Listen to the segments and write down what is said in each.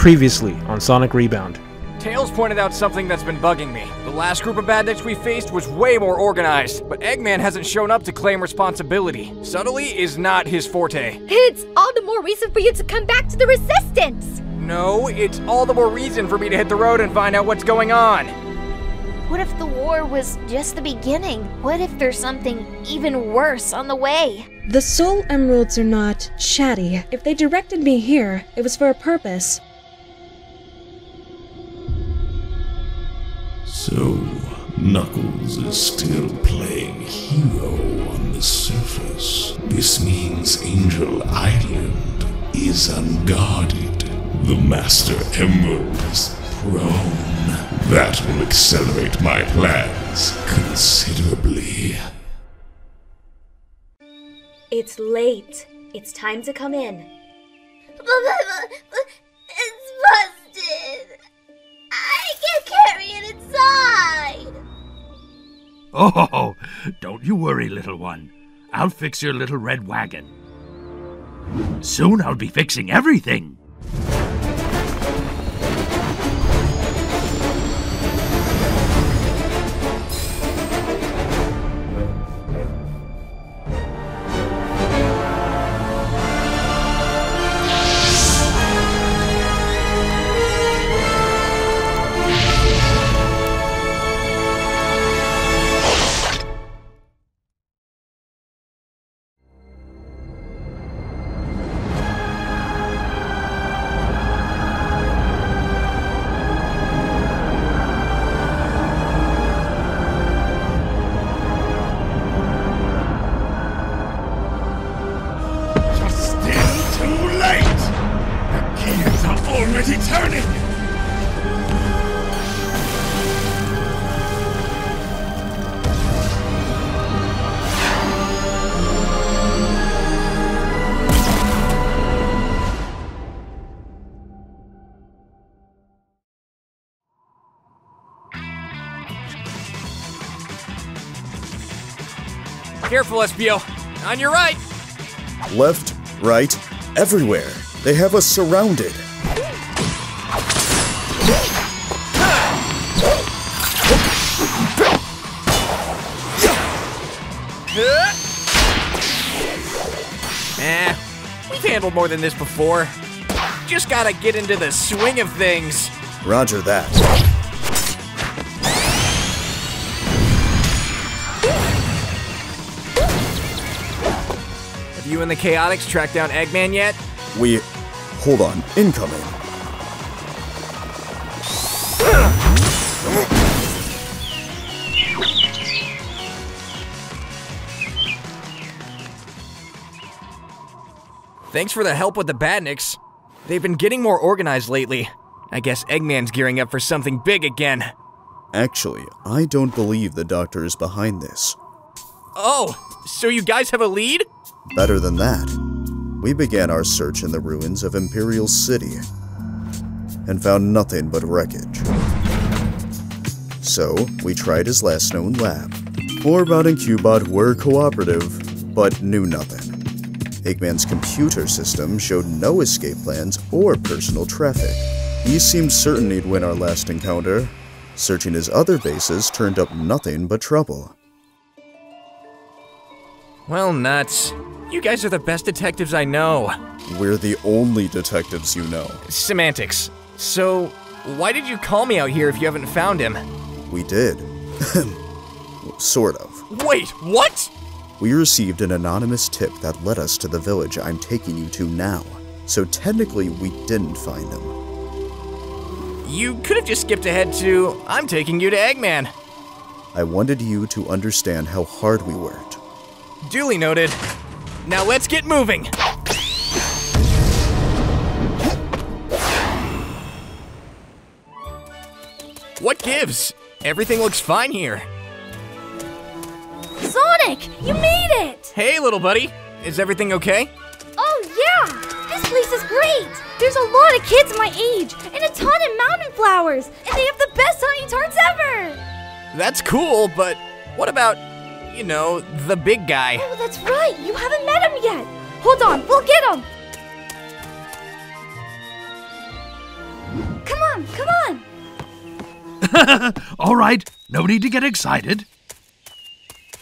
Previously on Sonic Rebound. Tails pointed out something that's been bugging me. The last group of badniks we faced was way more organized, but Eggman hasn't shown up to claim responsibility. Subtly is not his forte. It's all the more reason for you to come back to the Resistance! No, it's all the more reason for me to hit the road and find out what's going on. What if the war was just the beginning? What if there's something even worse on the way? The Soul Emeralds are not chatty. If they directed me here, it was for a purpose. So, Knuckles is still playing hero on the surface. This means Angel Island is unguarded. The Master Emerald is prone. That will accelerate my plans considerably. It's late. It's time to come in. It's busted. I can't carry it inside! Oh, don't you worry, little one. I'll fix your little red wagon. Soon I'll be fixing everything. Careful, Espio. On your right. Left, right, everywhere. They have us surrounded. We've handled more than this before. Just gotta get into the swing of things. Roger that. Have you and the Chaotix tracked down Eggman yet? Hold on. Incoming. Thanks for the help with the badniks. They've been getting more organized lately. I guess Eggman's gearing up for something big again. Actually, I don't believe the Doctor is behind this. Oh, so you guys have a lead? Better than that. We began our search in the ruins of Imperial City and found nothing but wreckage. So, we tried his last known lab. Orbot and Cubot were cooperative, but knew nothing. Eggman's computer system showed no escape plans or personal traffic. He seemed certain he'd win our last encounter. Searching his other bases turned up nothing but trouble. Well, nuts. You guys are the best detectives I know. We're the only detectives you know. Semantics. So, why did you call me out here if you haven't found him? We did. Sort of. Wait, what? We received an anonymous tip that led us to the village I'm taking you to now. So technically, we didn't find him. You could have just skipped ahead to, I'm taking you to Eggman. I wanted you to understand how hard we worked. Duly noted. Now let's get moving. What gives? Everything looks fine here. Sonic, you made it! Hey, little buddy. Is everything okay? Oh yeah! This place is great! There's a lot of kids my age, and a ton of mountain flowers, and they have the best honey tarts ever! That's cool, but what about, you know, the big guy? Oh, that's right! You haven't met him yet! Hold on, we'll get him! Come on! All right, no need to get excited.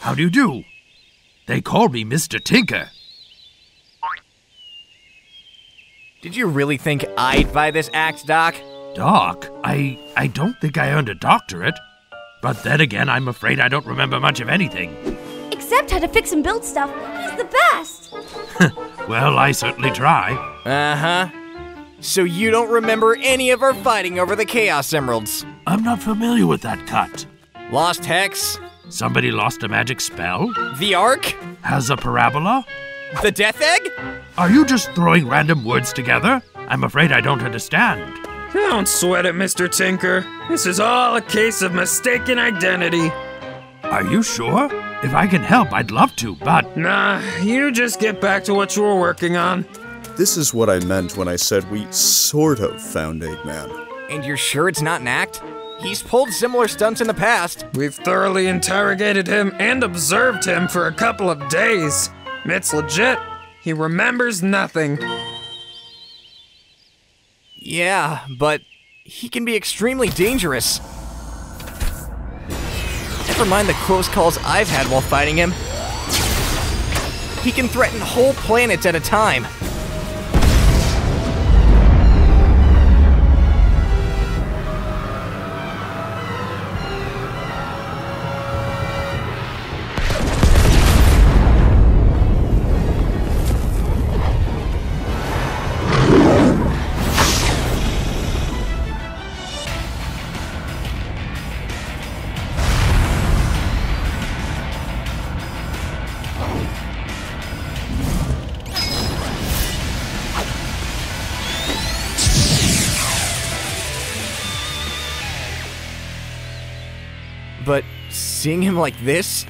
How do you do? They call me Mr. Tinker. Did you really think I'd buy this act, Doc? Doc? I don't think I earned a doctorate. But then again, I'm afraid I don't remember much of anything. Except how to fix and build stuff. He's the best! Well, I certainly try. Uh-huh. So you don't remember any of our fighting over the Chaos Emeralds? I'm not familiar with that cut. Lost Hex? Somebody lost a magic spell? The Ark? Has a parabola? The Death Egg? Are you just throwing random words together? I'm afraid I don't understand. Don't sweat it, Mr. Tinker. This is all a case of mistaken identity. Are you sure? If I can help, I'd love to, but... Nah, you just get back to what you were working on. This is what I meant when I said we sort of found Eggman. And you're sure it's not an act? He's pulled similar stunts in the past. We've thoroughly interrogated him and observed him for a couple of days. It's legit. He remembers nothing. Yeah, but he can be extremely dangerous. Never mind the close calls I've had while fighting him. He can threaten whole planets at a time. But seeing him like this?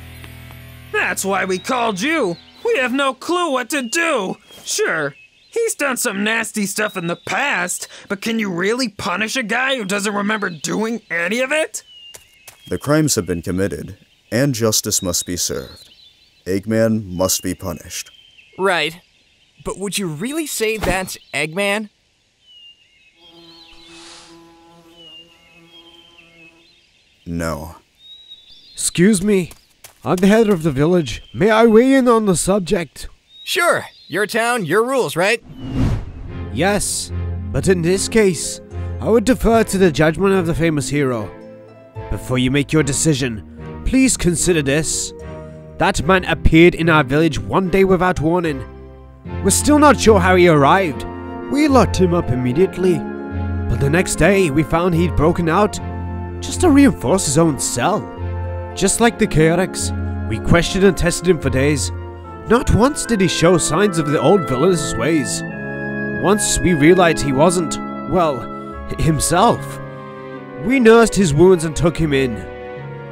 That's why we called you. We have no clue what to do. Sure, he's done some nasty stuff in the past, but can you really punish a guy who doesn't remember doing any of it? The crimes have been committed, and justice must be served. Eggman must be punished. Right. But would you really say that's Eggman? No. Excuse me. I'm the head of the village. May I weigh in on the subject? Sure. Your town, your rules, right? Yes. But in this case, I would defer to the judgment of the famous hero. Before you make your decision, please consider this. That man appeared in our village one day without warning. We're still not sure how he arrived. We locked him up immediately. But the next day, we found he'd broken out just to reinforce his own cell. Just like the Chaotix, we questioned and tested him for days. Not once did he show signs of the old villainous ways. Once we realized he wasn't, well, himself, we nursed his wounds and took him in.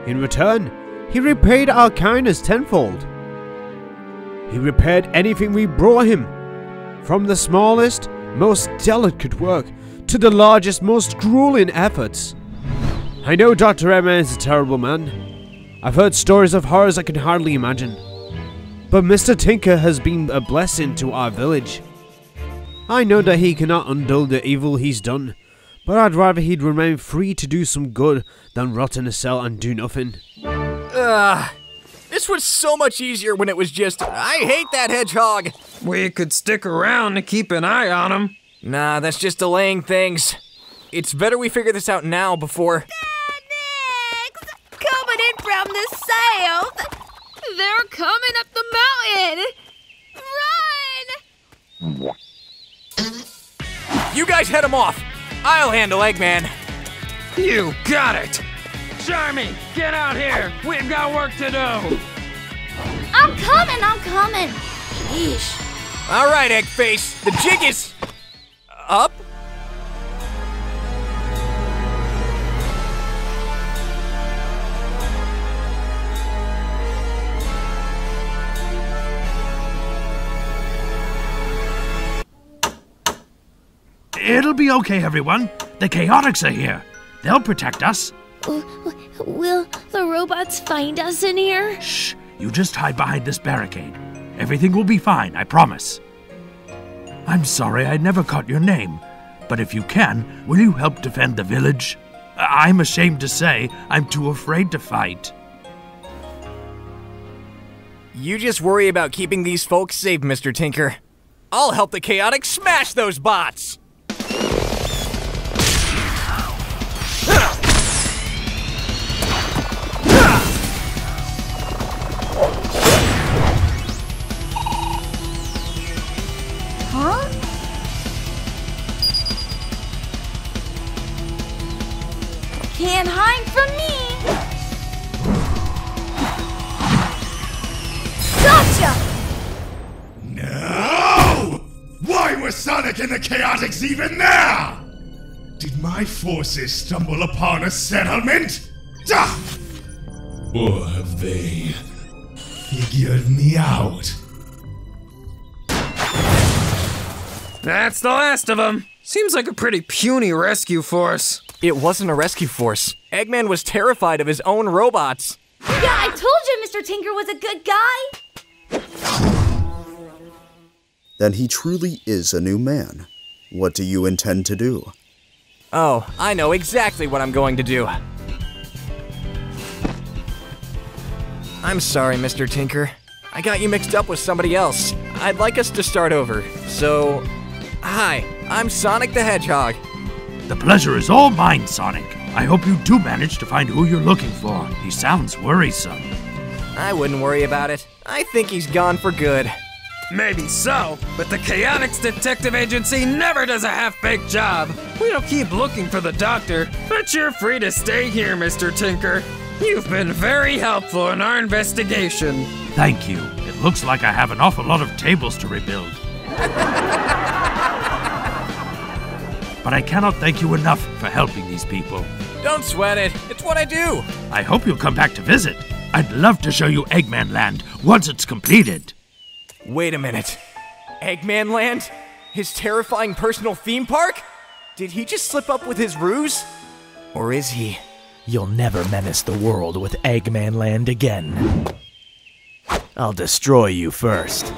In return, he repaid our kindness tenfold. He repaired anything we brought him, from the smallest, most delicate work to the largest, most grueling efforts. I know Dr. Eggman is a terrible man. I've heard stories of horrors I can hardly imagine. But Mr. Tinker has been a blessing to our village. I know that he cannot undo the evil he's done, but I'd rather he'd remain free to do some good than rot in a cell and do nothing. This was so much easier when it was just, I hate that hedgehog. We could stick around to keep an eye on him. Nah, that's just delaying things. It's better we figure this out now before... Coming in from the south. They're coming up the mountain. Run! You guys head him off. I'll handle Eggman. You got it. Charmy, get out here. We've got work to do. I'm coming. Sheesh. All right, Eggface. The jig is... up? It'll be okay, everyone. The Chaotix are here. They'll protect us. Will the robots find us in here? Shh. You just hide behind this barricade. Everything will be fine, I promise. I'm sorry I never caught your name, But if you can, will you help defend the village? I'm ashamed to say I'm too afraid to fight. You just worry about keeping these folks safe, Mr. Tinker. I'll help the Chaotix smash those bots! Huh? Can't hide from me! Gotcha! No! Why was Sonic and the Chaotix even there? Did my forces stumble upon a settlement? Duh! Or have they figured me out? That's the last of them. Seems like a pretty puny rescue force. It wasn't a rescue force. Eggman was terrified of his own robots. Yeah, I told you Mr. Tinker was a good guy! Then he truly is a new man. What do you intend to do? Oh, I know exactly what I'm going to do. I'm sorry, Mr. Tinker. I got you mixed up with somebody else. I'd like us to start over. So, hi, I'm Sonic the Hedgehog. The pleasure is all mine, Sonic. I hope you do manage to find who you're looking for. He sounds worrisome. I wouldn't worry about it. I think he's gone for good. Maybe so, but the Chaotix Detective Agency never does a half-baked job. We'll keep looking for the doctor, but you're free to stay here, Mr. Tinker. You've been very helpful in our investigation. Thank you. It looks like I have an awful lot of tables to rebuild. But I cannot thank you enough for helping these people. Don't sweat it. It's what I do. I hope you'll come back to visit. I'd love to show you Eggman Land once it's completed. Wait a minute. Eggman Land? His terrifying personal theme park? Did he just slip up with his ruse? Or is he? You'll never menace the world with Eggman Land again. I'll destroy you first.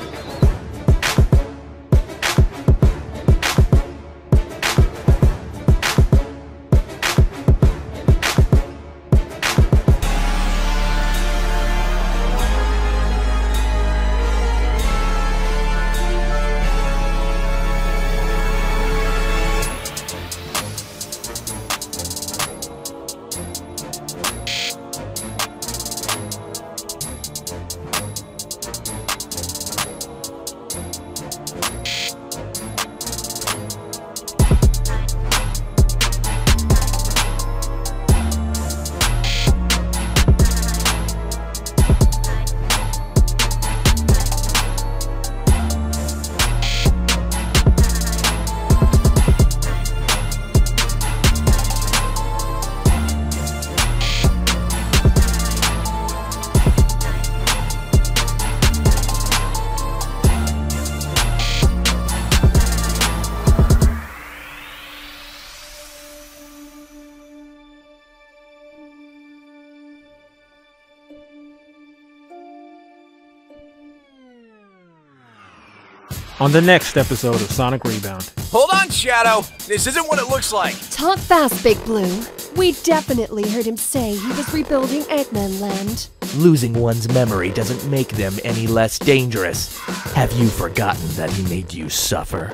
On the next episode of Sonic Rebound. Hold on, Shadow! This isn't what it looks like! Talk fast, Big Blue. We definitely heard him say he was rebuilding Eggman Land. Losing one's memory doesn't make them any less dangerous. Have you forgotten that he made you suffer?